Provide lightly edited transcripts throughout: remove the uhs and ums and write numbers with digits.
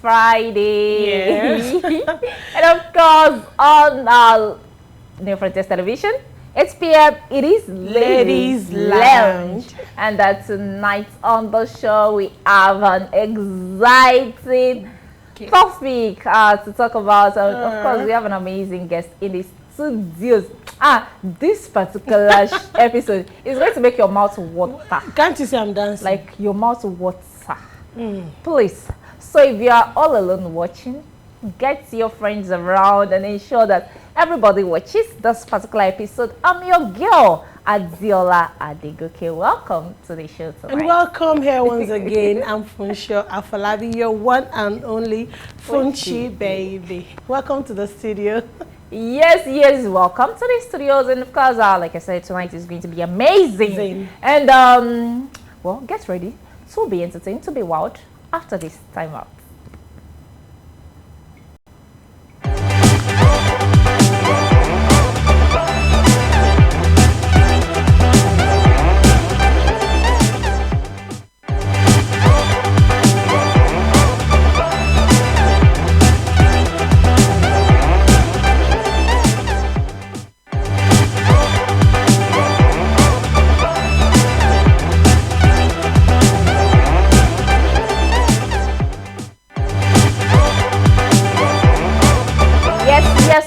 Friday. Yes. And of course, on our New Frontiers Television, 8 p.m. it is Ladies Lounge. And tonight on the show, we have an exciting topic to talk about. Of course, we have an amazing guest in the studios. This particular episode is going to make your mouth water. Can't you see I'm dancing? Like your mouth water. Please. So if you are all alone watching, get your friends around and ensure that everybody watches this particular episode. I'm your girl, Adiola Adegoke. Welcome to the show tonight. And welcome here once again. I'm Funsho Afolabi, your one and only Funchi baby. Welcome to the studio. Yes, welcome to the studios. And of course, like I said, tonight is going to be amazing. And, well, get ready to be entertained, to be wowed after this time out.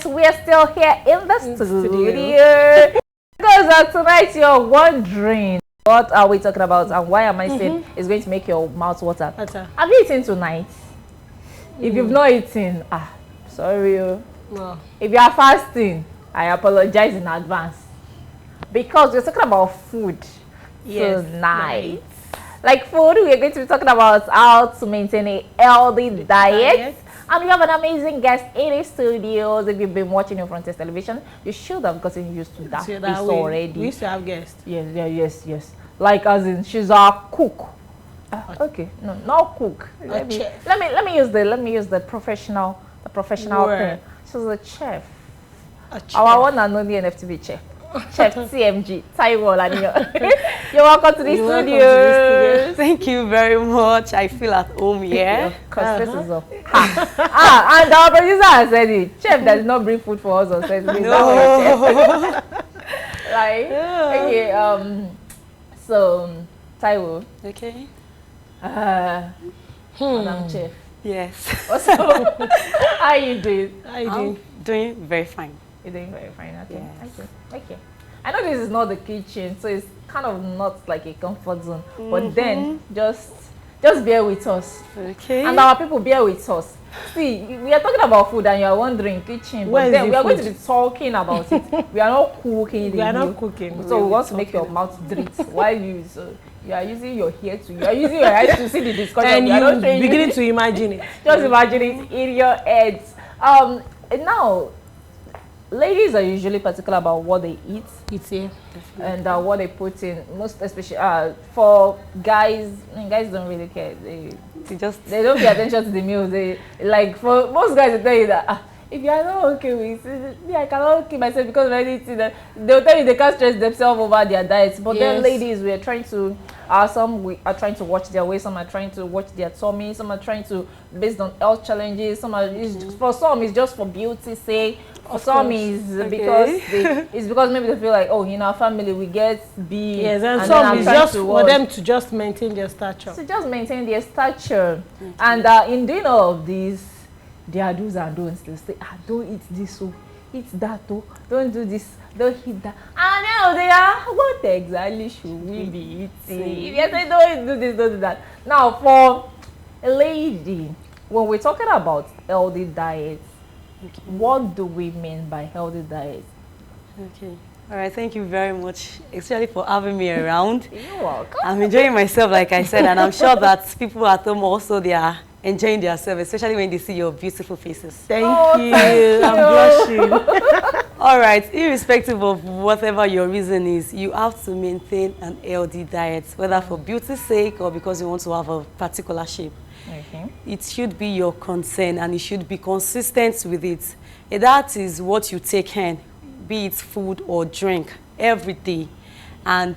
We are still here in the studio. Because tonight you're wondering what are we talking about and why am I saying it's going to make your mouth water. Have you eaten tonight? If you've not eaten, sorry. No. If you are fasting, I apologize in advance. Because we're talking about food tonight. Like food, we're going to be talking about how to maintain a healthy diet. And we have an amazing guest in the studios. If you've been watching New Frontiers Television, you should have gotten used to that already. We used to have guests. Yes. Like as in, she's our cook. Okay, no, not cook. Let me use the professional term. She's a chef. Our one and only NFTV chef. Chef CMG, Taiwo Laniyo. You're welcome to the studio. Thank you very much. I feel at home here. Because this is up. And our producer has said it. Chef does not bring food for us on set. No. Okay. So Taiwo. Okay. Madam Chef. Yes. What's up? How you doing? I'm doing very fine. You're doing very fine. Okay. Yes. Okay. I know this is not the kitchen, so it's kind of not like a comfort zone. But then just bear with us. Okay. And our people bear with us. See, we are talking about food and you are wondering kitchen, but then we are going to be talking about it. We are not cooking. We are not cooking. So we want to make your mouth drip while you are using your ear you are using your eyes to see the discussion. And you're beginning to imagine it. Just imagine it in your heads. Now, ladies are usually particular about what they eat. And what they put in. Most especially for guys, guys don't really care. They don't pay attention to the meals. They like for most guys they tell you that if you are not okay with me, I cannot keep myself because of anything. That they'll tell you they can't stress themselves over their diets. But then ladies, we are trying to some are trying to watch their weight, some are trying to watch their tummy, some are trying to based on health challenges, some are for some it's just for beauty's sake. For some is because maybe they feel like, oh, in our family we get B. Yes, and some is just for them to just maintain their stature. So just maintain their stature. And in doing all of this, there are do's and don'ts. They say, don't eat this, eat that, don't do this, don't eat that. And now they are, what exactly should we be eating? If you say, don't do this, don't do that. Now, for a lady, when we're talking about healthy diets, what do we mean by healthy diet? Okay. All right. Thank you very much, especially for having me around. You're welcome. I'm enjoying myself, like I said, and I'm sure that people at home also they are enjoying themselves, especially when they see your beautiful faces. Thank you. I'm blushing. All right. Irrespective of whatever your reason is, you have to maintain an healthy diet, whether for beauty's sake or because you want to have a particular shape. Okay. It should be your concern and you should be consistent with it. And that is what you take in, be it food or drink, every day. And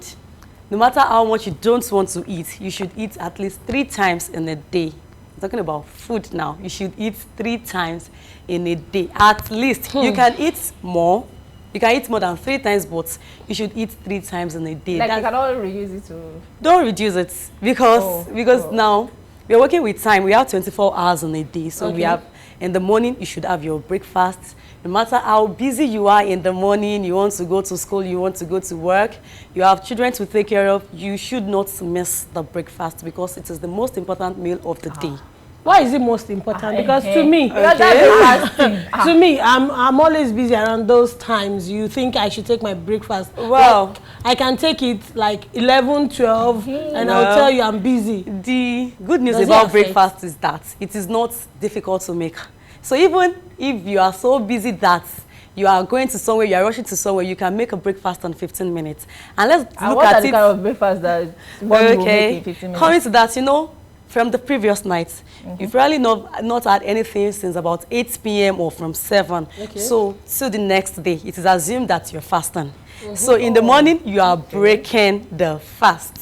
no matter how much you don't want to eat, you should eat at least 3 times in a day. talking about food now. You should eat 3 times in a day, at least. You can eat more. You can eat more than 3 times, but you should eat 3 times in a day. Like you cannot reduce it to... Don't reduce it because now we're working with time. We have 24 hours in a day. So we have, in the morning, you should have your breakfast. No matter how busy you are in the morning, you want to go to school, you want to go to work, you have children to take care of, you should not miss the breakfast because it is the most important meal of the day. Why is it most important? Because to me, to me, I'm always busy around those times. You think I should take my breakfast? Well, I can take it like 11, 12, and I'll tell you I'm busy. The good news about breakfast is that it is not difficult to make. So even if you are so busy that you are going to somewhere, you are rushing to somewhere, you can make a breakfast in 15 minutes. And let's look at it. What kind of breakfast that one will make in 15 minutes? Coming to that, you know, from the previous night, you've probably not had anything since about 8 p.m. or from 7. So till the next day, it is assumed that you're fasting. So in the morning, you are breaking the fast.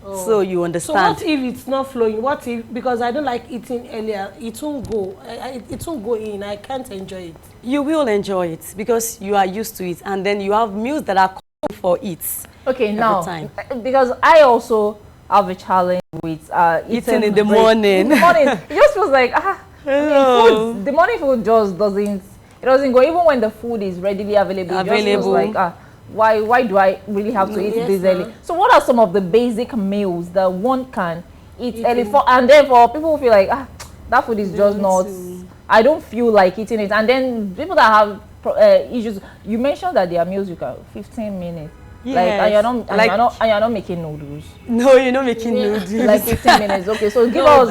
So you understand. So what if it's not flowing? What if, because I don't like eating earlier, it won't go. It won't go in. I can't enjoy it. You will enjoy it because you are used to it. And then you have meals that are calling for it. Okay, now, because I also have a challenge with eating in the morning. In the morning, it just feels like food, the morning food just doesn't go. Even when the food is readily available, it just feels like why do I really have to eat this early? So what are some of the basic meals that one can eat early for? And then for people who feel like that food is just not, I don't feel like eating it. And then people that have issues, you mentioned that there are meals you can 15 minutes. Yes. Like, and you're not making noodles. No, you're not making noodles. Like 15 minutes. Okay, so give us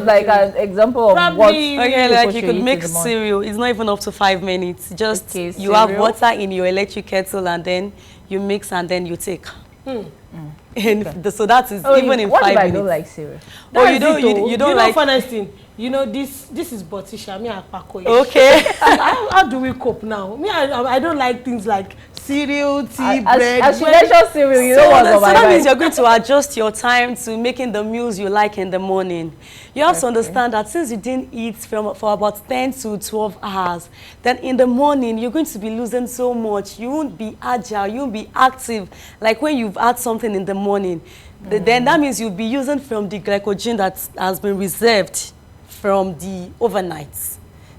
like an example of what. Okay, like you could make cereal. It's not even up to 5 minutes. Just you have water in your electric kettle and then you mix and then you take. And so that is even in 5 minutes. What if I don't like cereal? Oh, you don't like. Funniest thing. You know, this is Botisha, me Akpako. Okay. How do we cope now? Me, I don't like things like cereal, tea, bread. As you mentioned cereal, you know what's on my mind. So that means you're going to adjust your time to making the meals you like in the morning. You have to understand that since you didn't eat for about 10 to 12 hours, then in the morning, you're going to be losing so much. You won't be agile, you won't be active. Like when you've had something in the morning, then that means you'll be using from the glycogen that has been reserved from the overnight.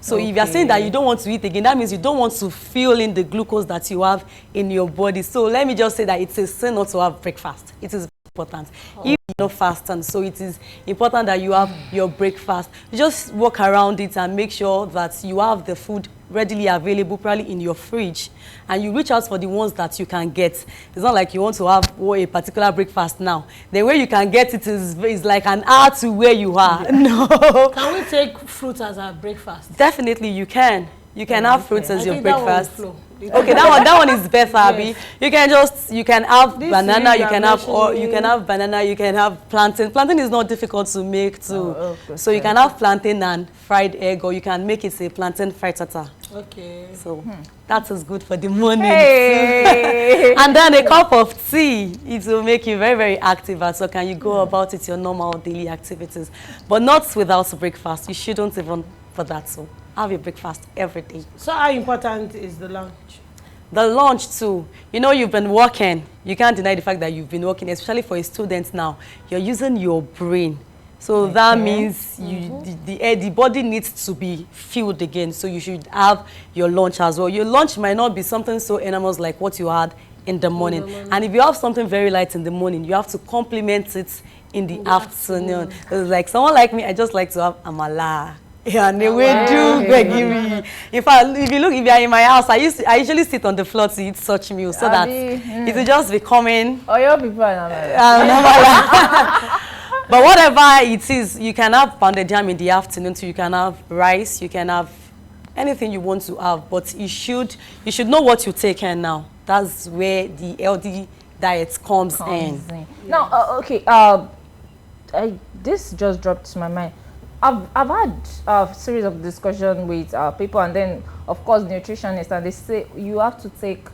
So if you're saying that you don't want to eat again, that means you don't want to fill in the glucose that you have in your body. So let me just say that it's a sin not to have breakfast. It is important. If you're not fasting, so it is important that you have your breakfast. You just walk around it and make sure that you have the food readily available, probably in your fridge, and you reach out for the ones that you can get. It's not like you want to have a particular breakfast now. The way you can get it is like an hour to where you are. No. Can we take fruit as our breakfast? Definitely, you can. You can have fruits as your breakfast. Okay, that one is better, Abby. You can have banana, you can have banana, you can have plantain. Plantain is not difficult to make too. So you can have plantain and fried egg, or you can make it a plantain frittata. Okay. So that is good for the morning. Hey. And then a cup of tea, it will make you very, very active. And so can you go about it, your normal daily activities. But not without breakfast. You shouldn't even for that. So have your breakfast every day. So how important is the lunch? The lunch too. You know, you've been working. You can't deny the fact that you've been working, especially for a student now. You're using your brain. So that means the body needs to be fueled again. So you should have your lunch as well. Your lunch might not be something so enormous like what you had in the morning. And if you have something very light in the morning, you have to complement it in the afternoon. Like someone like me, I just like to have amala. Yeah, and in fact, if you are in my house, I usually sit on the floor to eat such meals so that it will just be coming. Oh, your people are But whatever it is, you can have pounded yam in the afternoon, so you can have rice, you can have anything you want to have, but you should know what you take in now. That's where the healthy diet comes in. Now, this just dropped to my mind. I've had a series of discussion with people, and then of course nutritionists, and they say you have to take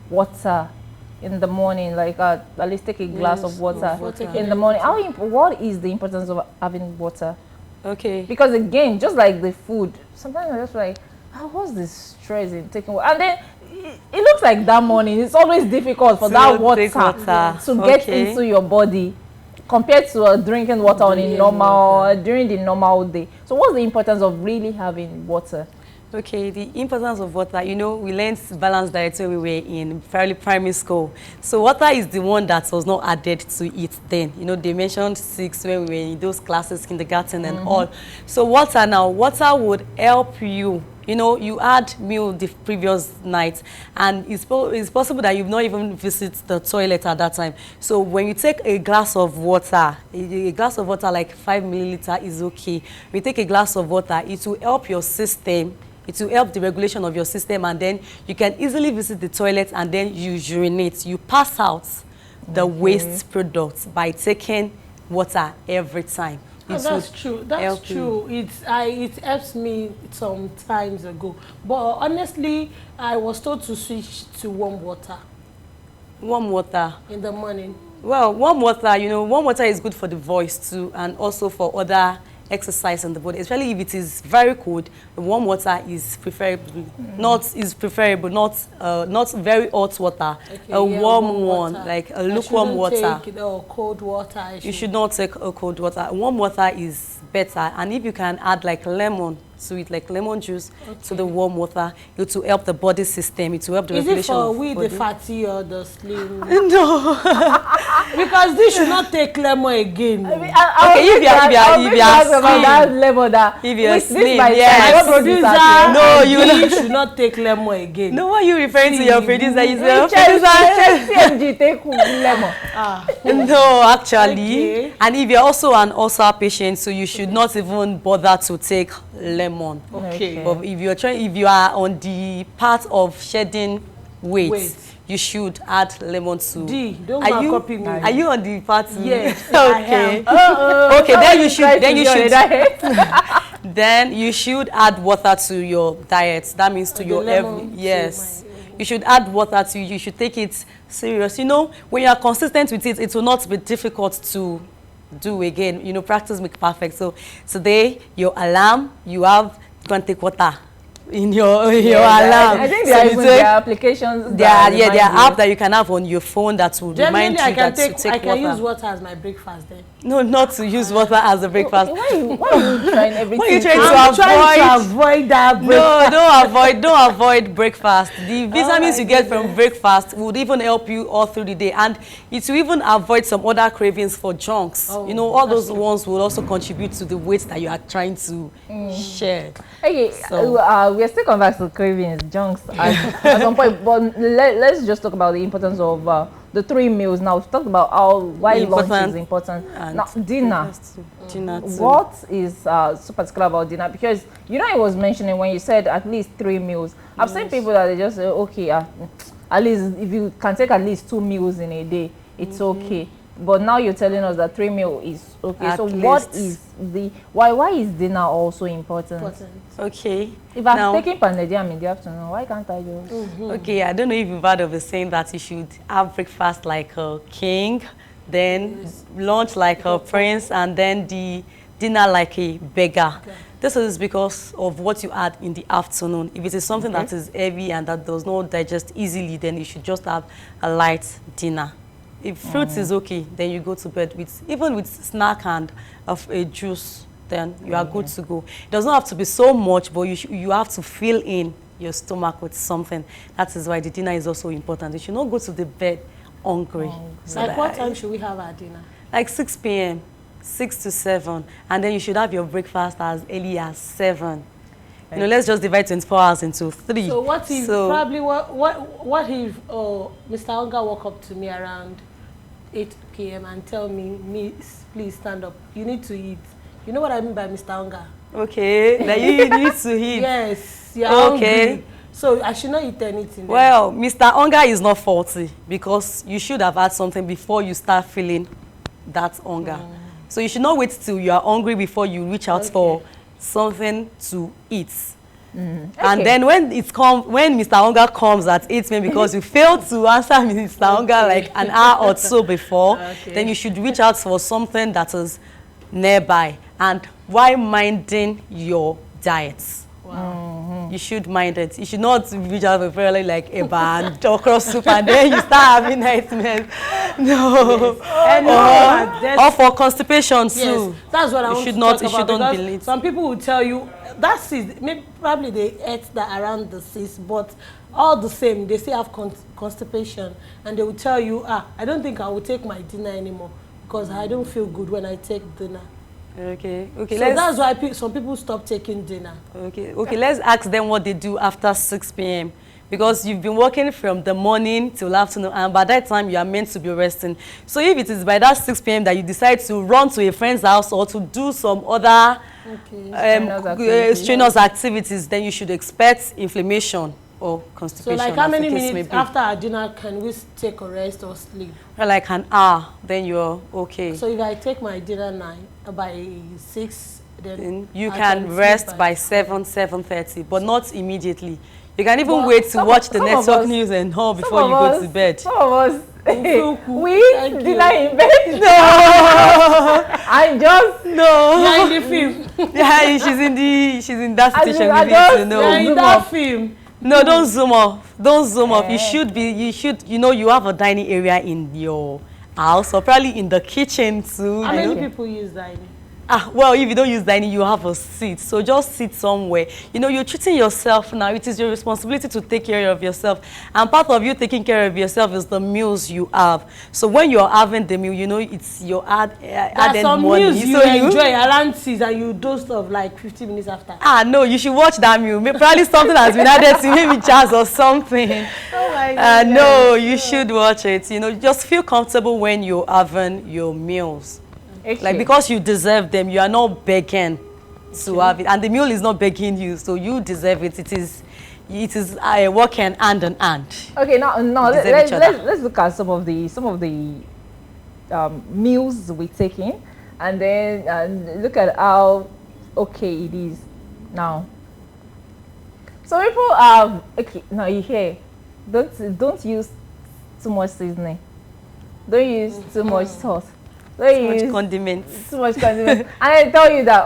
water in the morning, like at least take a glass of water in the morning. What is the importance of having water? Okay. Because again, just like the food, sometimes I'm just like, what's the stress in taking water? And then it looks like that morning, it's always difficult for that water to get into your body compared to drinking water on a normal, during the normal day. So what's the importance of really having water? Okay, the importance of water, you know, we learned balanced diet when we were in primary school. So water is the one that was not added to it then. You know, they mentioned 6 when we were in those classes, kindergarten and all. So water would help you. You know, you had meal the previous night, and it's possible that you've not even visited the toilet at that time. So when you take a glass of water, a glass of water like 5 milliliter is okay. When you take a glass of water, it will help your system. It will help the regulation of your system, and then you can easily visit the toilet and then you urinate. You pass out the waste products by taking water every time. That's true. That's true. It helps me some times ago. But honestly, I was told to switch to warm water. Warm water? In the morning. Well, warm water, you know, warm water is good for the voice too, and also for other exercise in the body, especially if it is very cold. Warm water is preferable, not very hot water. Okay, a warm one, like a lukewarm water. Take cold water. You should not take a cold water. Warm water is better, and if you can add like lemon to it, like lemon juice to the warm water, it will help the body system. It will help the regulation of body. Is it for the fatty or the slim? No. Because they should not take lemon again. Okay, if you are slim, that lemon that if you are slim, yes. My producer, no, you should not take lemon again. No, what are you referring to your producer? Is your CMG take lemon? No, actually. And if you're also an ulcer patient, so you should not even bother to take lemon. Okay. But if you are on the path of shedding weight, you should add lemon to. Don't copy me. Are you on the path? Yes. Okay. Okay, then you should add water to your diet. That means to your yes. You should add water to you. You should take it serious. You know, when you are consistent with it, it will not be difficult to do again. You know, practice makes perfect. So today, your alarm, you have to go and take water in your alarm. I think there are applications. There are apps that you can have on your phone that will remind you that to take water. I can use water as my breakfast then. No, not to use water as a breakfast. Why are you trying everything? Why are you trying to avoid that breakfast? No, don't avoid breakfast. The vitamins you get from breakfast would even help you all through the day, and it will even avoid some other cravings for junks. You know, all those ones will also contribute to the weight that you are trying to share. Okay, so we are still coming back to cravings, junks at some point, but let's just talk about the importance of the 3 meals. Now we've talked about why lunch is important. Now dinner. What is so particular about dinner? Because you know, I was mentioning when you said at least 3 meals. I've seen people that they just say, okay, at least if you can take at least 2 meals in a day, it's okay. But now you're telling us that 3 meals is okay. At so least. What is the why is dinner also important? Okay. If I'm taking Panadium in the afternoon, why can't I just? Okay, I don't know if you've heard of the saying that you should have breakfast like a king, then lunch like a prince, and then the dinner like a beggar. Okay. This is because of what you add in the afternoon. If it is something that is heavy and that does not digest easily, then you should just have a light dinner. If fruits is okay, then you go to bed even with snack and a juice, then you are good to go. It does not have to be so much, but you have to fill in your stomach with something. That is why the dinner is also important. You should not go to the bed hungry. So like what time should we have our dinner? Like 6 p.m., 6 to 7, and then you should have your breakfast as early as 7. You know, let's just divide 24 hours into 3. So what if what if Mr. Onga walk up to me around 8 p.m. and tell me, please stand up. You need to eat. You know what I mean by Mr. Onga? Okay, that you need to eat. Yes, you're hungry. So I should not eat anything. Well, Mr. Onga is not faulty because you should have had something before you start feeling that hunger. So you should not wait till you are hungry before you reach out for something to eat. And then when Mr. Onga comes at 8 p.m. because you failed to answer Mr. Onga like an hour or so before, then you should reach out for something that is nearby. And while minding your diet. You should mind it. You should not reach out for fairly like a band okra soup and then you start having nightmares. No. Yes. Or for constipation too. Yes, that's what I want to talk about. Shouldn't be late. Some people will tell you that cyst, maybe probably they ate that around the cyst, but all the same they still have constipation, and they will tell you, I don't think I will take my dinner anymore because I don't feel good when I take dinner. Okay. So that's why some people stop taking dinner. Okay. Let's ask them what they do after 6 p.m. because you've been working from the morning till afternoon, and by that time you are meant to be resting. So if it is by that 6 p.m. that you decide to run to a friend's house or to do some other strenuous activities, then you should expect inflammation or constipation. So like how many minutes after our dinner can we take a rest or sleep? Like an hour, then you're okay. So if I take my dinner by 6, then you can rest by 7:30, but not immediately. You can even wait to watch the network news and all before you go to bed. Some of us, we eat dinner in bed. No, I just You're in the film. Yeah, she's in that situation. You're in that film. No, don't zoom off. Don't zoom off. You should, you have a dining area in your house or probably in the kitchen too. How many people use dining? Well, if you don't use dining, you have a seat. So just sit somewhere. You're treating yourself now. It is your responsibility to take care of yourself. And part of you taking care of yourself is the meals you have. So when you're having the meal, it's your added some money. meals you enjoy around 6 and you do stuff like 15 minutes after. No, you should watch that meal. Probably something has been added to maybe jazz or something. Oh my God. No, you should watch it. Just feel comfortable when you're having your meals. Okay. Like, because you deserve them, you are not begging to have it, and the meal is not begging you, so you deserve it. It is working hand in hand. Okay, now let's look at some of the meals we take in, and then look at how okay it is now. So people have now you hear, don't use too much seasoning, don't use too much salt. Too much condiments. And I tell you that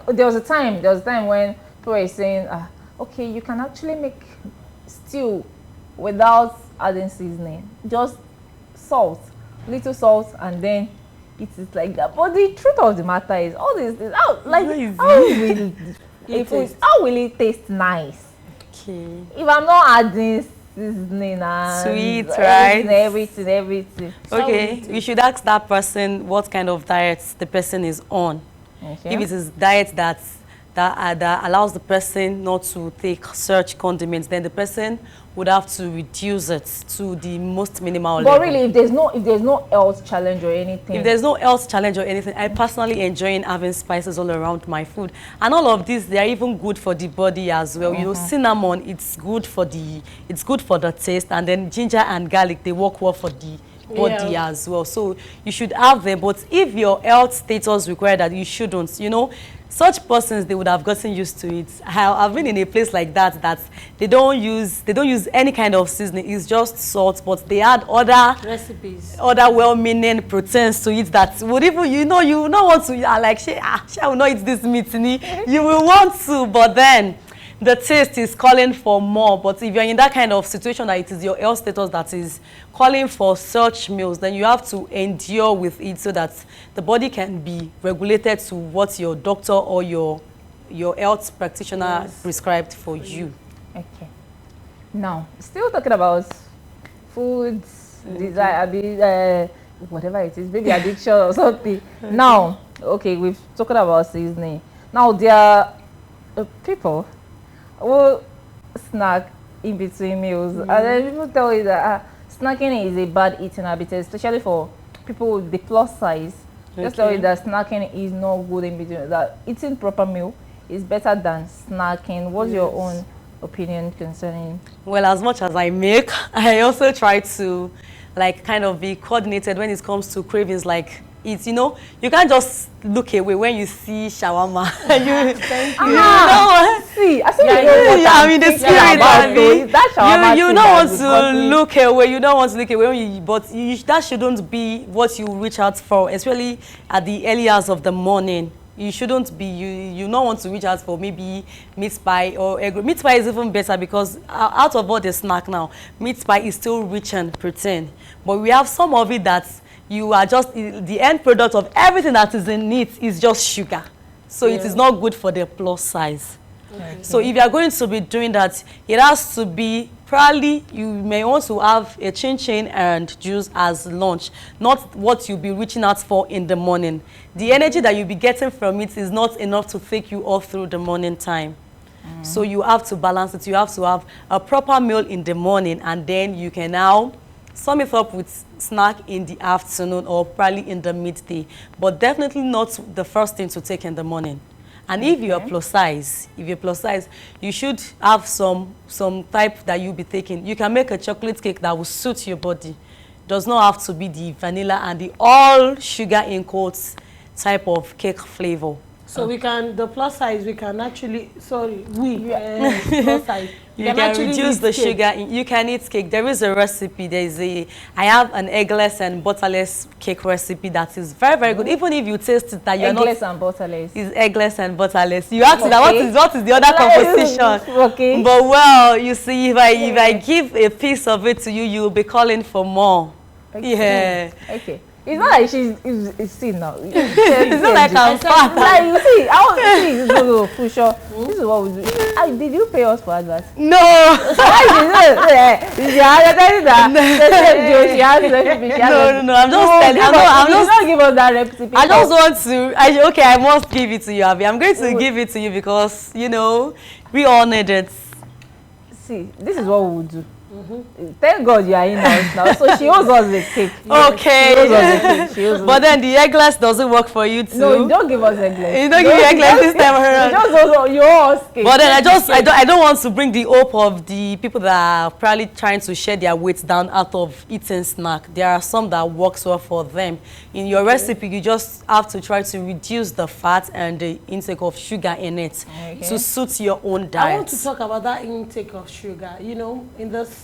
there was a time when people were saying, okay, you can actually make stew without adding seasoning, just salt, little salt, and then it is like that. But the truth of the matter is, all these things, how will it taste nice? Okay. If I'm not adding seasoning and sweet, right? Everything. Okay, we should ask that person what kind of diet the person is on. Okay. If it is diet that allows the person not to take such condiments, then the person would have to reduce it to the most minimal level. But really, if there's no health challenge or anything. If there's no health challenge or anything, I personally enjoy having spices all around my food. And all of these, they are even good for the body as well. Cinnamon, it's good for the taste, and then ginger and garlic, they work well for the body as well. So you should have them, but if your health status requires that, you shouldn't. Such persons, they would have gotten used to it. I've been in a place like that they don't use any kind of seasoning. It's just salt, but they add other recipes, other well-meaning proteins to it that would even you will not want to. Like, I will not eat this meat. You will want to, but then the taste is calling for more. But if you're in that kind of situation that it is your health status that is calling for such meals, then you have to endure with it so that the body can be regulated to what your doctor or your health practitioner prescribed for you. Okay. Now, still talking about food, desire, whatever it is, maybe addiction or something. Now, okay, we've talked about seasoning. Now, there are people who snack in between meals, and then people tell you that snacking is a bad eating habit, especially for people with the plus size. Just tell you that snacking is not good in between. That eating proper meal is better than snacking. What's your own opinion concerning? Well, as much as I make, I also try to kind of be coordinated when it comes to cravings. Like eat. You know, you can't just look away when you see shawarma. you know, see, I see I mean, the spirit that you don't want to look away. You don't want to look away, but that shouldn't be what you reach out for, especially at the early hours of the morning. You shouldn't be, you don't want to reach out for maybe meat pie or egg. Meat pie is even better because out of all the snack now, meat pie is still rich and protein. But we have some of it that you are just, the end product of everything that is in it is just sugar. So it is not good for the plus size. Okay. So if you are going to be doing that, it has to be, probably you may want to have a chin and juice as lunch, not what you'll be reaching out for in the morning. The energy that you'll be getting from it is not enough to take you all through the morning time. So you have to balance it. You have to have a proper meal in the morning, and then you can now sum it up with snack in the afternoon or probably in the midday, but definitely not the first thing to take in the morning. And if you're plus size, you should have some type that you'll be taking. You can make a chocolate cake that will suit your body. Does not have to be the vanilla and the all sugar in quotes type of cake flavor. So we can, the plus size, we can actually, plus size. You can reduce the sugar. You can eat cake. There is a recipe. I have an eggless and butterless cake recipe that is very, very good. Even if you taste it, that you're not. Eggless and butterless. Is eggless and butterless. You ask that what is the other composition? Okay. But well, you see, if I give a piece of it to you, you'll be calling for more. Okay. Yeah. Okay. It's not like she's seen now. It's not like I'm fat. Like, you see, I want to see, for sure. This is what we do. Did you pay us for advert? No. Why did you No. I'm just telling. I'm just not give us that recipe. I just want to. Okay, I must give it to you, Abby. I'm going to give it to you because you know we all need it. See, this is what we will do. Thank God you are in house now. So she owes us the cake. Okay. She owes us the cake. She owes us but then the eggless doesn't work for you too. No, you don't give us eggless. You don't give me eggless this time around. You owe us cake. But then I don't want to bring the hope of the people that are probably trying to shed their weight down out of eating snack. There are some that works well for them. In your recipe, you just have to try to reduce the fat and the intake of sugar in it to suit your own diet. I want to talk about that intake of sugar. You know, in this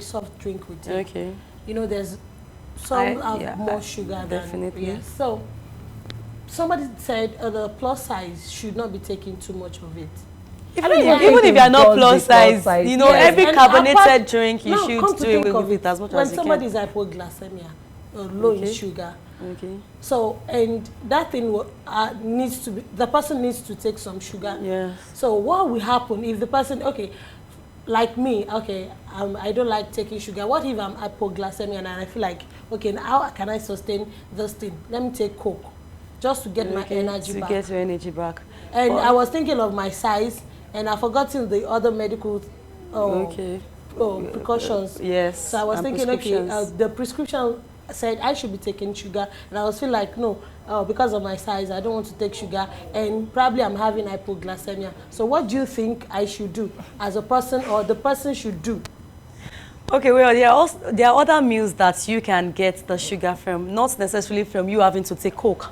soft drink with it. Okay. You know, there's some have more sugar definitely. than so somebody said the plus size should not be taking too much of it. Even if you're not plus size, you know, every carbonated drink you should do away with it as much as you can. When somebody is hypoglycemia, low in sugar. Okay. So, and that thing needs to be, the person needs to take some sugar. Yes. So what will happen if the person, like me, I don't like taking sugar. What if I'm hypoglycemia and I feel like, okay, how can I sustain this thing? Let me take Coke just to get my energy back. To get your energy back. And I was thinking of my size, and I've forgotten the other medical precautions. Yes. So I was thinking, the prescription said I should be taking sugar, and I was feeling like, no, because of my size, I don't want to take sugar, and probably I'm having hypoglycemia. So what do you think I should do as a person, or the person should do? Okay, well, there are other meals that you can get the sugar from, not necessarily from you having to take Coke.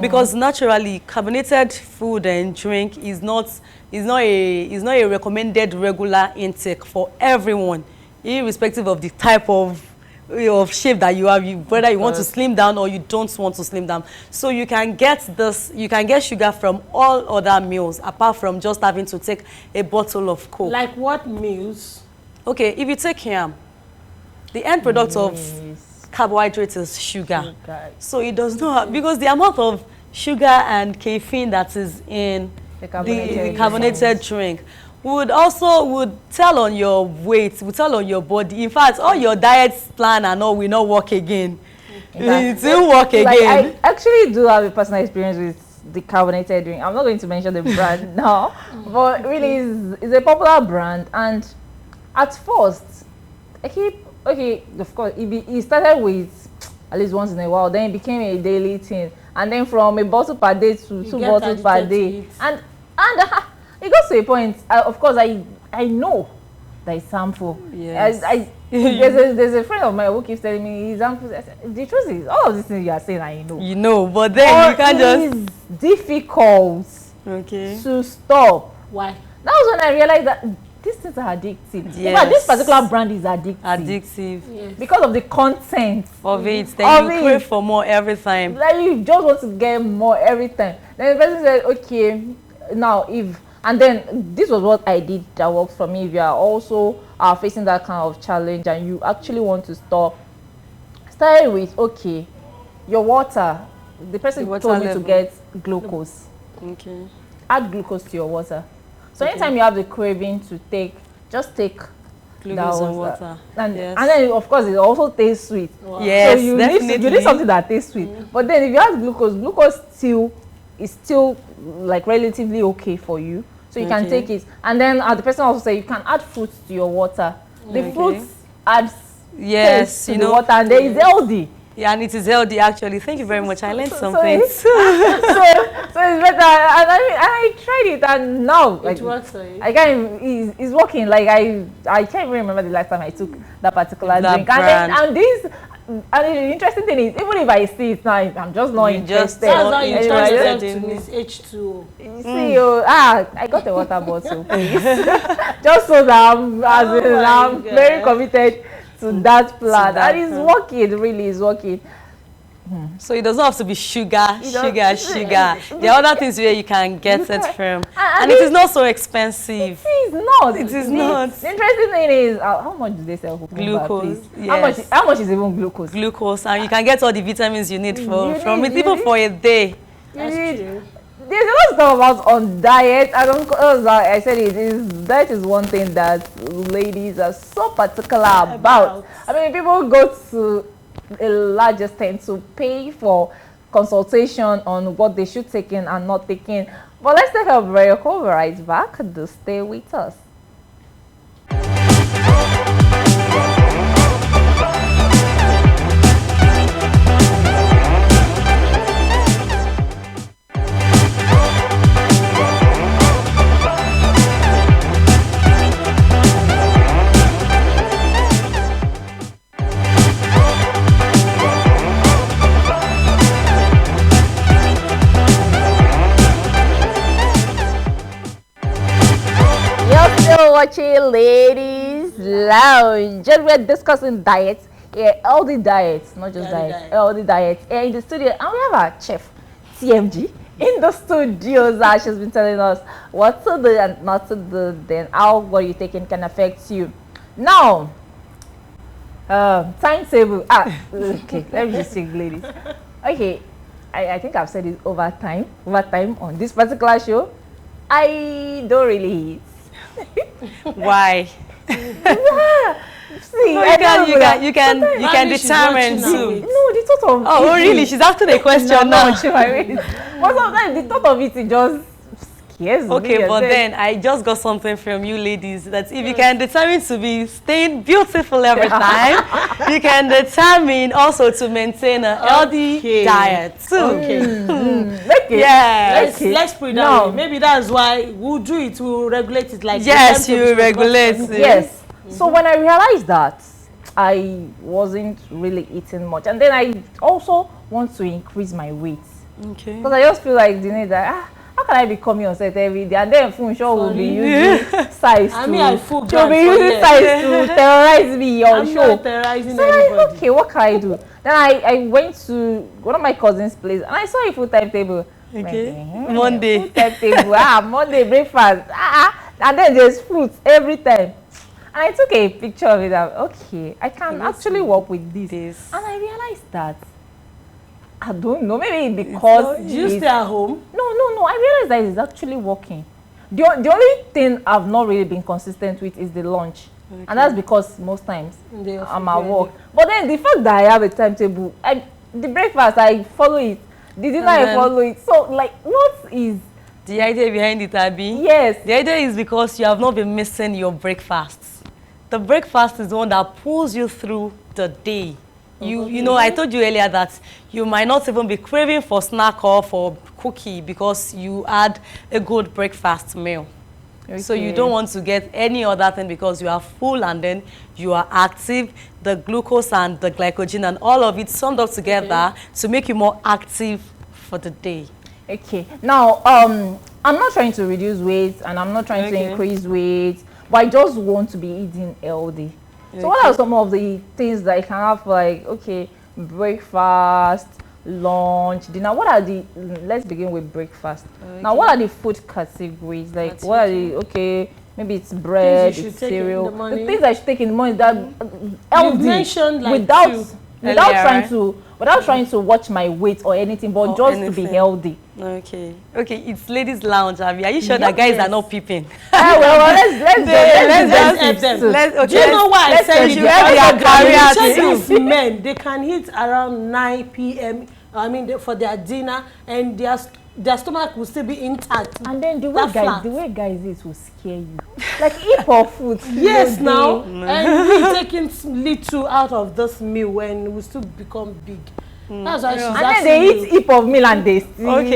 Because naturally, carbonated food and drink is not a recommended regular intake for everyone, irrespective of the type of shape that you have, whether you want to slim down or you don't want to slim down. So you can get sugar from all other meals apart from just having to take a bottle of Coke. Like what meals? Okay, if you take yam, the end product of carbohydrates is sugar. So it does not, because the amount of sugar and caffeine that is in the carbonated drink would tell on your weight, would tell on your body. In fact, all your diet plan and all will not work again. It will work again. I actually do have a personal experience with the carbonated drink. I'm not going to mention the brand now, but really it's a popular brand. And at first, of course, it started with at least once in a while, then it became a daily thing. And then from a bottle per day to 2 bottles per day. And it got to a point, of course, I know that is harmful. Yes. There's a friend of mine who keeps telling me he's harmful. I said, the truth is, all of these things you are saying, I know. You know, but then you can't just... It's difficult to stop. Why? That was when I realized that these things are addictive. Yes. But this particular brand is addictive. Yes. Because of the content Of it. Then you crave for more every time. Like you just want to get more every time. Then the person said, okay, now and then this was what I did that worked for me. If you are also facing that kind of challenge and you actually want to stop, start with, okay, your water. The person told me to get glucose. Okay. Add glucose to your water. So anytime you have the craving to just take glucose and water. And then of course it also tastes sweet. Wow. Yes, so you definitely. need something that tastes sweet. But then if you add glucose is still like relatively okay for you. So you can take it. And then the person also said you can add fruits to your water. The fruits adds taste to the water, and then it's healthy. Yeah, and it is healthy actually. Thank you very much. I learned something. So it's better. And I tried it, and now It works for you. I can't even, it's working. Like I can't even remember the last time I took that particular drink. And the interesting thing is, even if I see it now, I'm just not interested. That's how you Anyway, turn yourself to Miss H2O. You see, I got a water bottle, please. Just so that I'm very committed to that plan. And it's working, it really is working. So it doesn't have to be sugar. There are other things where you can get it from. And it is not so expensive. It is not. It is not. The interesting thing is, how much do they sell glucose? Yes. How much is even glucose? Glucose, and you can get all the vitamins you need from it, even for a day. That's true. There's a lot of stuff about on diet. I said diet is one thing that ladies are so particular about. I mean, people go to a large extent to pay for consultation on what they should take in and not take in. But let's take a break. We'll be right back. Do stay with us. Watching Ladies Lounge. Just we're discussing diets, healthy diets, not just diets, healthy diets. In the studio, and we have our chef TMG in the studios. She's been telling us what to do and not to do, then how what you taking can affect you. Now, timetable. Okay, let me just check, ladies. Okay, I think I've said it over time on this particular show. I don't really eat. Why? See, you can determine too. No, the thought of oh really? She's asking a question now. But sometimes the thought of it just scares me. Okay, but then I just got something from you ladies that if you can determine to be staying beautiful every time, you can determine also to maintain a healthy diet too. Okay. Yes. Let's put it that way. Maybe that's why we'll do it. We'll regulate it like yes, you regulate it. Yes. So when I realized that I wasn't really eating much, and then I also want to increase my weight. Okay. Because I just feel like the need that how can I be coming on set every day, and then Funsho will be using size to she'll be using size to terrorize me on show. Not terrorizing so anybody. like, okay, what can I do? Then I went to one of my cousin's place and I saw a full timetable. Okay. Monday. Full timetable. Monday breakfast. And then there's fruits every time. And I took a picture of it. Okay, I can actually work with this. And I realized that I don't know, maybe because do you stay at home? No. I realized that it's actually working. The only thing I've not really been consistent with is the lunch. Okay. And that's because most times I'm at work. But then the fact that I have a timetable, the breakfast, I follow it. The dinner, I follow it. So, like, what is the idea behind it, Abby? Yes. The idea is because you have not been missing your breakfasts. The breakfast is the one that pulls you through the day. You know, I told you earlier that you might not even be craving for snack or for cookie because you had a good breakfast meal. So you don't want to get any other thing because you are full and then you are active. The glucose and the glycogen and all of it summed up together to make you more active for the day. Okay. Now, I'm not trying to reduce weight and I'm not trying to increase weight, but I just want to be eating healthy. So what are some of the things that I can have, like, okay, breakfast, lunch, dinner? What are the, let's begin with breakfast. Now, what are the food categories? Like, what are the, maybe it's bread, it's cereal. The things I should take in the morning that healthy, mentioned, like, without trying to watch my weight or anything, but just to be healthy. Okay, it's ladies' lounge, Abby. Are you sure that guys are not peeping? Let's do you know why I said these men, they can eat around 9 p.m. I mean, for their dinner, and their stomach will still be intact. And then the way guys eat will scare you. Like, eat for food. Yes, now. And we taking little out of this meal when we still become big. That's why she's asking. And then they eat heap of meal and they still like,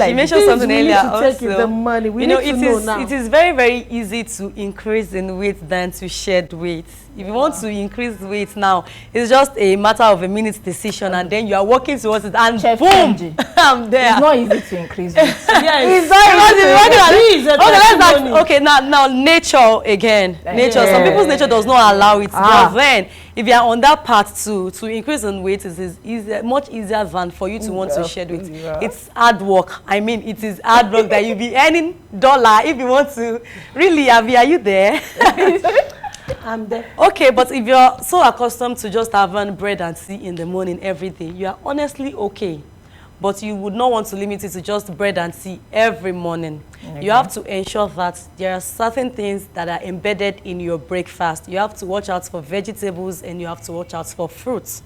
she mentioned something earlier also. The money. We need to know now. It is very, very easy to increase in weight than to shed weight. If you want to increase weight now, it's just a matter of a minute's decision, and then you are working towards it, and Chef boom, Kenji. I'm there. It's not easy to increase weight. Yes. Now nature again. Nature. Some people's nature does not allow it. But then, if you are on that path to increase in weight, it is easier, much easier than for you to want to shed weight. It's hard work. I mean, it is hard work that you'll be earning dollar if you want to. Really, Abby, are you there? I'm there. Okay, but if you're so accustomed to just having bread and tea in the morning every day, you are honestly okay. But you would not want to limit it to just bread and tea every morning. You have to ensure that there are certain things that are embedded in your breakfast. You have to watch out for vegetables and you have to watch out for fruits.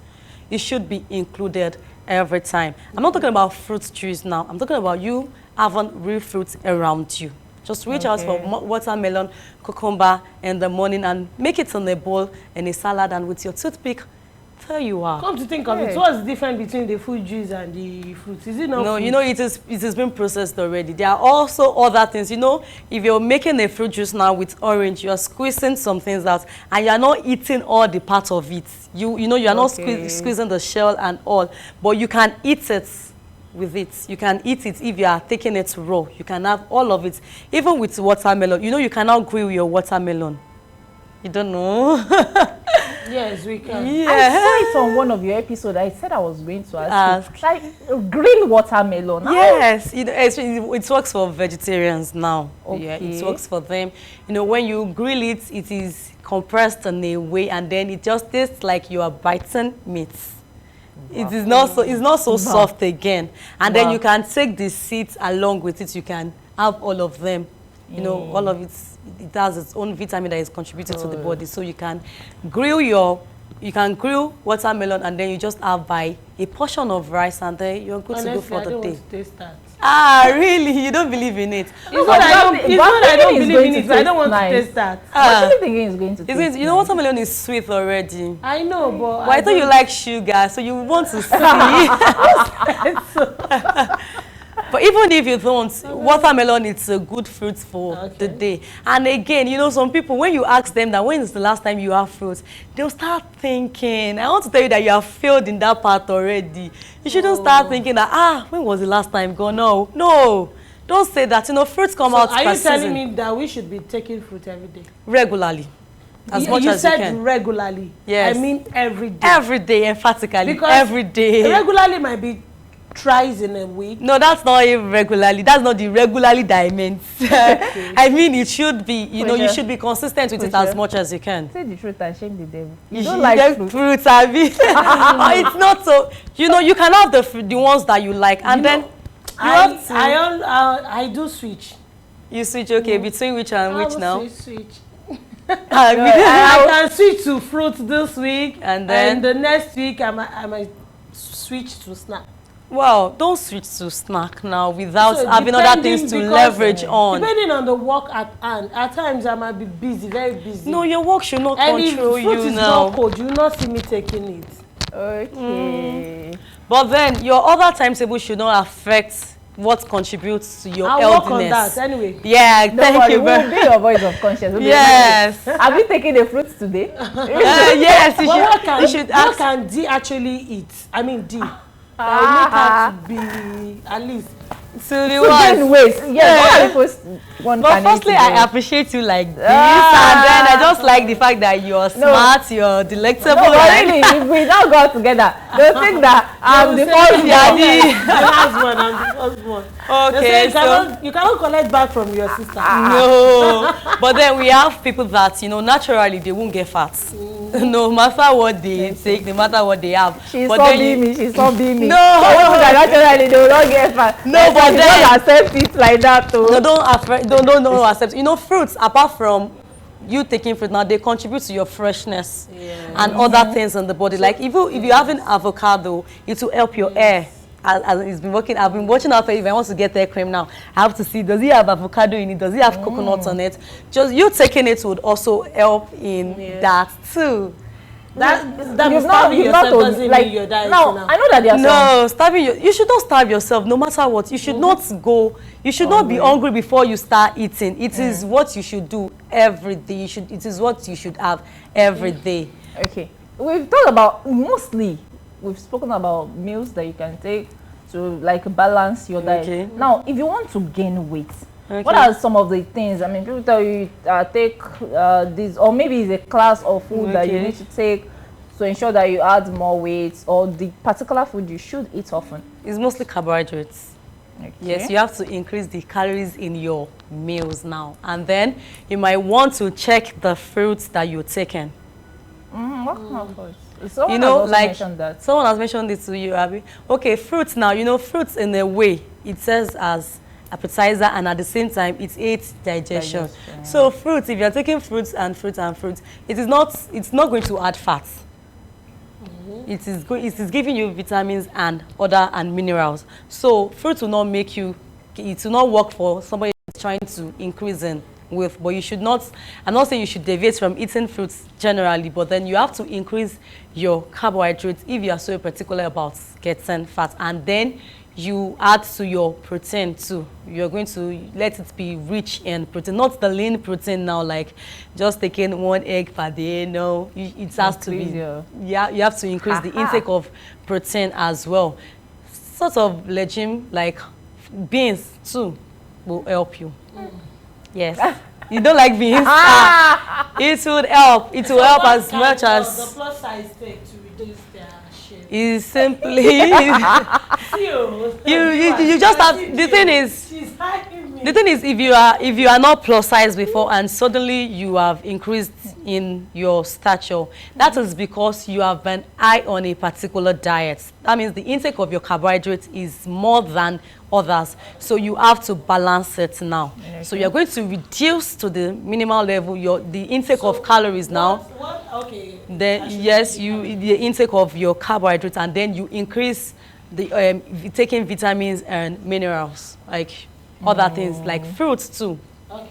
It should be included every time. I'm not talking about fruit trees now. I'm talking about you having real fruits around you. Just reach out for watermelon, cucumber in the morning and make it in a bowl and a salad, and with your toothpick, there you are. Come to think of it, what's the difference between the fruit juice and the fruit? Is it not No, fruit? you know, it has been processed already. There are also other things. You know, if you're making a fruit juice now with orange, you are squeezing some things out and you are not eating all the part of it. You know, you are not squeezing the shell and all, but you can eat it with it. You can eat it if you are taking it raw. You can have all of it. Even with watermelon. You know, you cannot grill your watermelon. You don't know? Yes, we can. Yeah. I saw it on one of your episodes. I said I was going to ask you. Like, grilled watermelon. Yes, it works for vegetarians now. Yeah, it works for them. You know, when you grill it, it is compressed in a way, and then it just tastes like you are biting meat. It is not so. It's not so soft again, and then you can take the seeds along with it. You can have all of them. You know, all of it. It has its own vitamin that is contributed to the body. So you can grill watermelon, and then you just have by a portion of rice, and then you're good to go for the day. I don't want to taste that. Ah, really? You don't believe in it? It's not I don't believe in it, but I don't want to taste that. I'm actually thinking it's going to taste you know, watermelon is sweet already. I know, but I thought you like sugar, so you want to see. But even if you don't, watermelon is a good fruit for the day. And again, you know, some people, when you ask them that when is the last time you have fruits, they'll start thinking. I want to tell you that you have failed in that part already. You shouldn't start thinking that, when was the last time? Go, no. Don't say that. You know, fruits come out per season. Are you telling me that we should be taking fruit every day? Regularly. As much as you can. You said regularly. Yes. I mean every day. Every day, emphatically. Because every day. Regularly might be twice in a week. No, that's not regularly. That's not the regularly that I meant. I mean, it should be, you know, you should be consistent with it as much as you can. Say the truth and shame the devil. You don't like fruits, Abby. It's not so. You know, you can have the ones that you like, and then I do switch. You switch, okay, between which and which now? Switch. I can switch to fruit this week, and the next week I might switch to snack. Well, don't switch to snack now without having other things to leverage on. Depending on the work at hand, at times I might be busy, very busy. No, your work should not control you now. And if fruit is not cold, you will not see me taking it. Okay. But then your other timetable should not affect what contributes to your I'll work on healthiness. that anyway. Yeah, Don't thank worry, you very we'll be your voice of conscience. We'll be Yes. like, have you taken the fruits today? Yes, you What should what ask. can D actually eat? I mean D. That will make her to be at least. To the To gain ones. weight. Yes, one But can eat firstly, today. I appreciate you like this, and then I just like the fact that you're smart, you're delectable. No, but like- really, if we now go together, they'll think that I'm the They will first say, one. "Yeah, the last one and the first one." They Okay, say you cannot collect back from your sister. No, but then we have people that, you know, naturally they won't get fat. No matter what they take, no matter what they have. She's But so then beaming, she's so beaming. No. People that naturally they will not get fat. No, but you then- don't accept it like that too. No, don't accept. You know, fruits, apart from you taking fruit now, they contribute to your freshness and other things in the body. Like if you have an avocado, it will help your hair. As it's been working, I've been watching out for you. If I want to get hair cream now, I have to see, does it have avocado in it? Does it have coconut on it? Just you taking it would also help in that too. That You've starving you've yourself told- doesn't like, mean you're dieting now. now. I know that there are some. No, you should not starve yourself no matter what. You should not go, you should not be hungry before you start eating. It is what you should do every day. It is what you should have every day. Okay, we've talked about mostly. We've spoken about meals that you can take to like balance your diet. Okay. Now, if you want to gain weight, Okay. what are some of the things? I mean, people tell you take this, or maybe it's a class of food that you Okay. need to take to ensure that you add more weight, or the particular food you should eat often. It's mostly carbohydrates. Okay. Yes, you have to increase the calories in your meals now. And then you might want to check the fruits that you're taking. What kind of fruits? Someone You has know, also like mentioned that. someone has mentioned it to you, Abby. Okay, fruits now, you know, fruits in a way, it says as appetizer, and at the same time it aids digestion. So fruits, if you're taking fruits and fruits and fruits, it's not going to add fat. It is giving you vitamins and other and minerals. So fruits will not make you, it will not work for somebody who's trying to increase in with, but you should not, I'm not saying you should deviate from eating fruits generally, but then you have to increase your carbohydrates if you are so particular about getting fat, and then you add to your protein too. You're going to let it be rich in protein, not the lean protein now, like just taking 1 egg per day. No, it has to be, yeah, you have to increase the intake of protein as well. Sort of legume like beans too will help you. Yes. You don't like beans? It would help. It will help as much The as plus size take to reduce their shape. is simply you just have, the thing is, She's hiding me. the thing is, if you are not plus size before and suddenly you have increased in your stature, that is because you have been high on a particular diet. That means the intake of your carbohydrates is more than others, so you have to balance it now. Okay. So you're going to reduce to the minimal level the intake of calories now. Okay. Then yes, the intake of your carbohydrates, and then you increase the taking vitamins and minerals, like other things like fruits too, Okay.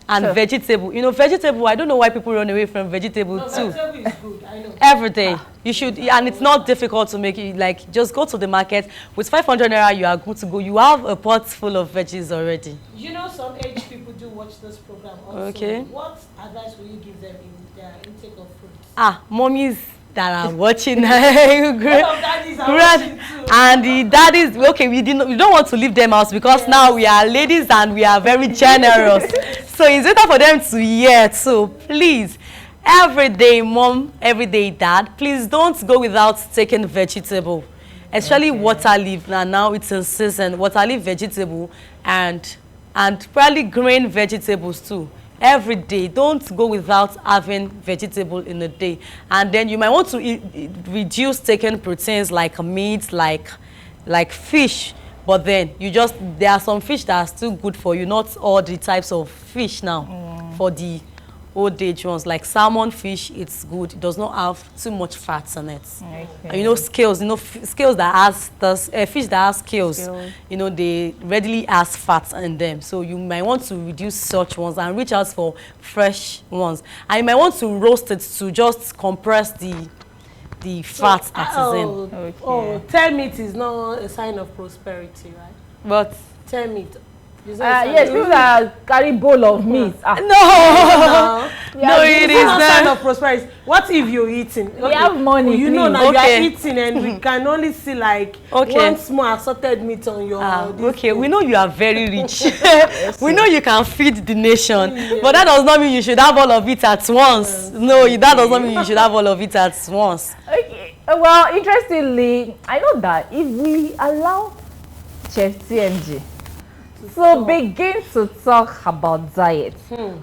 and vegetable. You know, vegetable, I don't know why people run away from vegetable No, too. vegetable is good. I know. Every day you should, and it's not difficult to make it. Like, just go to the market with 500 naira, you are good to go. You have a pot full of veggies already. You know, some age people do watch this program also. Okay. What advice will you give them in their intake of fruits? Mommies that are watching, All of daddies are watching too. and the daddies, okay, we don't want to leave them out because now we are ladies and we are very generous. So it's better for them to hear. So please, every day mom, every day dad, please don't go without taking vegetable, especially water leaf. Now it's in season, water leaf vegetable and probably grain vegetables too. Every day, don't go without having vegetable in a day. And then you might want to reduce taking proteins like meat, like fish. But then there are some fish that are still good for you, not all the types of fish now. For the old age ones, like salmon fish, it's good. It does not have too much fats in it. Okay. And you know, scales, scales that has fish that has scales, you know, they readily has fats in them. So you might want to reduce such ones and reach out for fresh ones. And you might want to roast it to just compress the fat that is in. Oh, tell me it is not a sign of prosperity, right? But Tell me. Yes, people that carry bowl of meat. no, no, it is not sign not. of prosperity. What if you're eating? We have money. You know please. now you Okay. are eating and we can only see like Okay. one small assorted meat on your. Okay, we know you are very rich. We know you can feed the nation, but that does not mean you should have all of it at once. No, that does not mean you should have all of it at once. Okay. Well, interestingly, I know that if we allow Chef TMG to begin to talk about diet,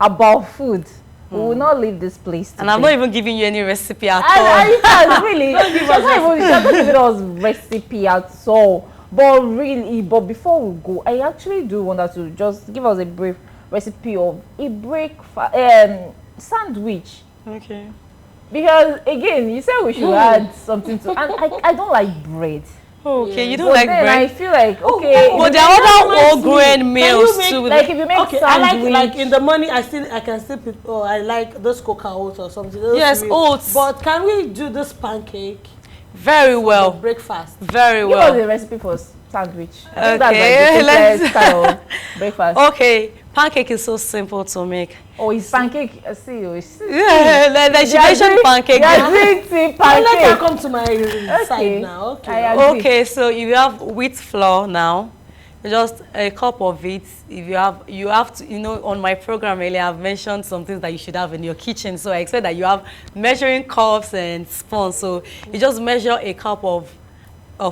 about food, we will not leave this place today. And I'm not even giving you any recipe at And all. you can really, she's not giving us recipe at all. But before we go, I actually do want her to just give us a brief recipe of a sandwich. Okay. Because again, you said we should add something to, and I don't like bread. Okay, you don't But like then bread. I feel like okay, But there are other whole grain meals make, too. like if you make Okay, I sandwich, like in the morning. I can still prepare. I like those cocoa oats or something. Those Yes, real- oats. But can we do this pancake Very for well. breakfast? Very give us well. a recipe for sandwich. I Okay, think that's like the let's- simplest kind of breakfast. Okay, pancake is so simple to make. Oh, it's pancake. See. Yeah, like she mentioned pancake. Yeah, green tea I'll let her pancake. come to my side now. Okay. I agree. Okay, so if you have wheat flour now, just a cup of it. If you have to, on my program earlier, I've mentioned some things that you should have in your kitchen. So I expect that you have measuring cups and spoons. So you just measure a cup of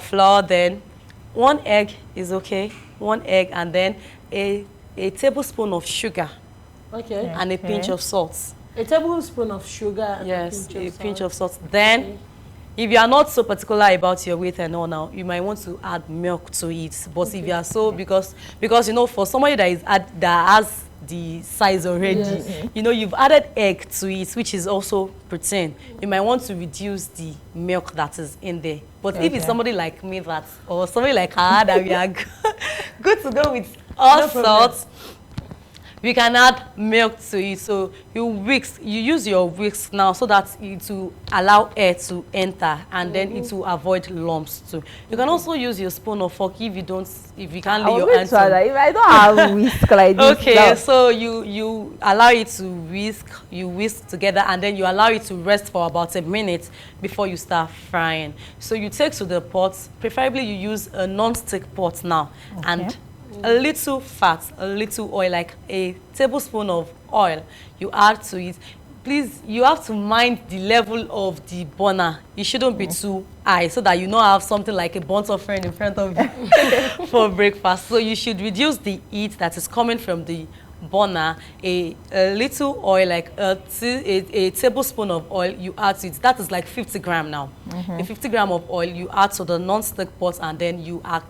flour, then 1 egg is okay. 1 egg, and then a tablespoon of sugar Okay. and a pinch of salt. A tablespoon of sugar. And Yes, a pinch of salt. Then, if you are not so particular about your weight and all now, you might want to add milk to it. But if you are so, because for somebody that has the size already, you've added egg to it, which is also protein. You might want to reduce the milk that is in there. But if it's somebody like me or somebody like her that we are good to go with all sorts, we can add milk to it. So you use your whisk now so that it will allow air to enter, and then it will avoid lumps too. You can also use your spoon or fork if you can't lay your hands on. If I don't have whisk like this. Okay, now. so you allow it to whisk together, and then you allow it to rest for about a minute before you start frying. So you take to the pot, preferably you use a non-stick pot now, and a little fat, a little oil, like a tablespoon of oil you add to it. Please, you have to mind the level of the burner. It shouldn't be too high so that you don't have something like a burnt offering in front of you for breakfast. So you should reduce the heat that is coming from the burner. A little oil, like a tablespoon of oil you add to it. That is like 50 gram now. A 50 gram of oil you add to the non-stick pot, and then you add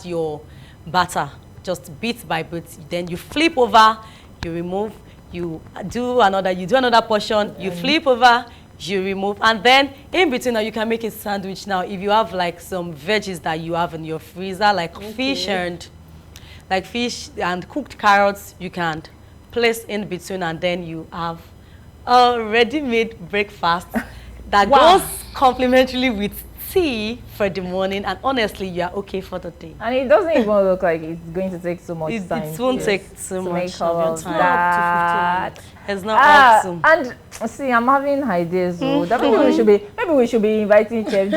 your batter, just bit by bit. Then you flip over, you remove, you do another portion, you flip over, you remove, and then in between now you can make a sandwich. Now if you have like some veggies that you have in your freezer, like fish and cooked carrots, you can place in between, and then you have a ready-made breakfast that goes complementarily with tea for the morning, and honestly you are okay for the day. And it doesn't even look like it's going to take so much time. It won't take too to much make all of your of time. that. It's not awesome. And see, I'm having ideas. That maybe we should be inviting Chef G.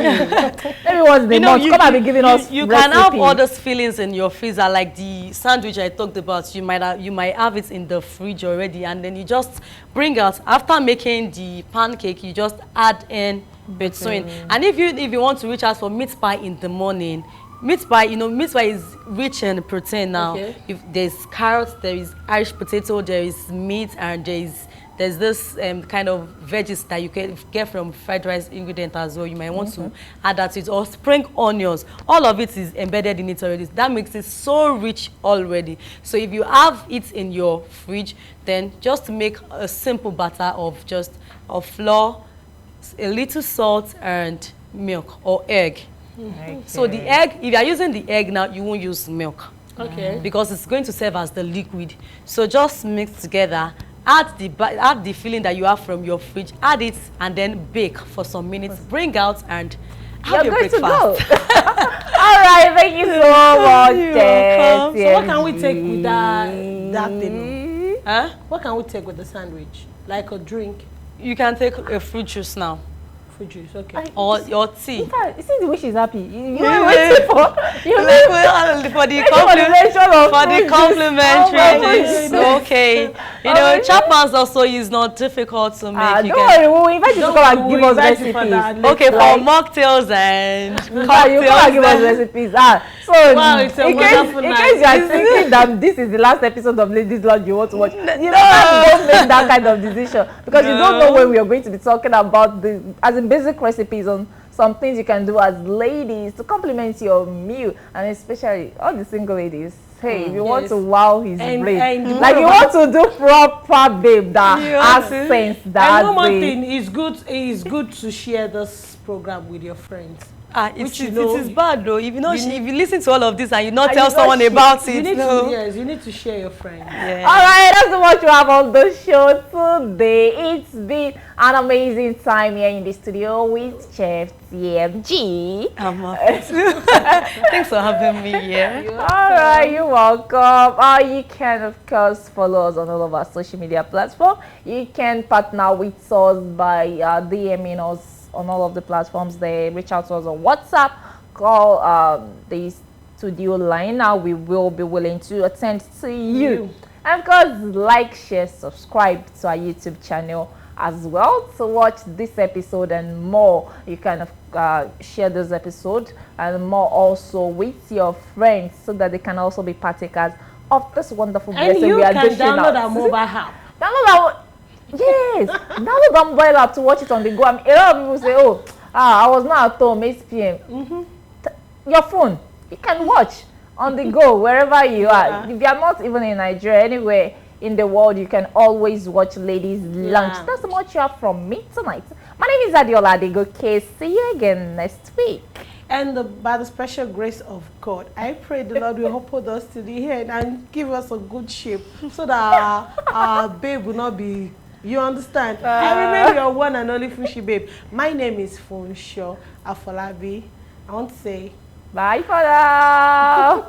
Maybe once the month, come and be giving us You can have recipes. all those fillings in your freezer, like the sandwich I talked about. You might have it in the fridge already, and then you just bring out after making the pancake. You just add in between. And if you want to reach out for meat pie in the morning, meat pie is rich in protein now. Okay. If there's carrots, there is Irish potato, there is meat, and there's this kind of veggies that you can get from fried rice ingredient as well. You might want to add that to it, or spring onions. All of it is embedded in it already. That makes it so rich already. So if you have it in your fridge, then just make a simple batter of flour, a little salt, and milk or egg. Okay. So the egg, if you are using the egg now, you won't use milk. Okay. Because it's going to serve as the liquid. So just mix together, add the filling that you have from your fridge, add it, and then bake for some minutes. Bring out and Have your good to go. breakfast. All right, thank you so much. You're welcome. So what can we take with that thing? Huh? What can we take with the sandwich? Like a drink? You can take a fruit juice now. Fruit juice, okay. Or your tea. You see the way she's happy. You are waiting for For the complimentary drinks. Okay. You know, Chapman's also is not difficult to make. Don't worry, we'll invite you to come and give us recipes. Okay, for mocktails and you come and give us recipes. So wow, it's a wonderful in night. case you are thinking that this is the last episode of Ladies Lounge you want to watch, you don't make that kind of decision because you don't know when we are going to be talking about the as in basic recipes on some things you can do as ladies to complement your meal, and especially all the single ladies. Hey, if you want to wow his brain, like you want to do proper babe that has sense. That and one more thing, it's good to share this program with your friends. It is bad though. If you listen to all of this and you not tell someone about it, you need to share your friends. Yeah. All right, that's what you have on the show today. It's been an amazing time here in the studio with Chef TMG. Thanks for having me here. All right, you're welcome. You can of course follow us on all of our social media platforms. You can partner with us by DMing us on all of the platforms. They reach out to us on WhatsApp, call the studio line. Now we will be willing to attend to you. And of course, like, share, subscribe to our YouTube channel as well to watch this episode and more. You can share this episode and more also with your friends so that they can also be partakers of this wonderful blessing we are dishing out. And you can download our mobile app. Download our yes, download the mobile app to watch it on the go. A lot of people say, I was not at home, 8 p.m. Your phone, you can watch on the go wherever you are. If you are not even in Nigeria, anywhere in the world, you can always watch Ladies Lunch. That's much you have from me tonight. My name is Adiola Adegoke. See you again next week. And by the special grace of God, I pray the Lord will hold us to the end and give us a good shape so that our babe will not be. You understand? I remain your one and only Fushi babe. My name is Funsho Afolabi. I want to say bye for now.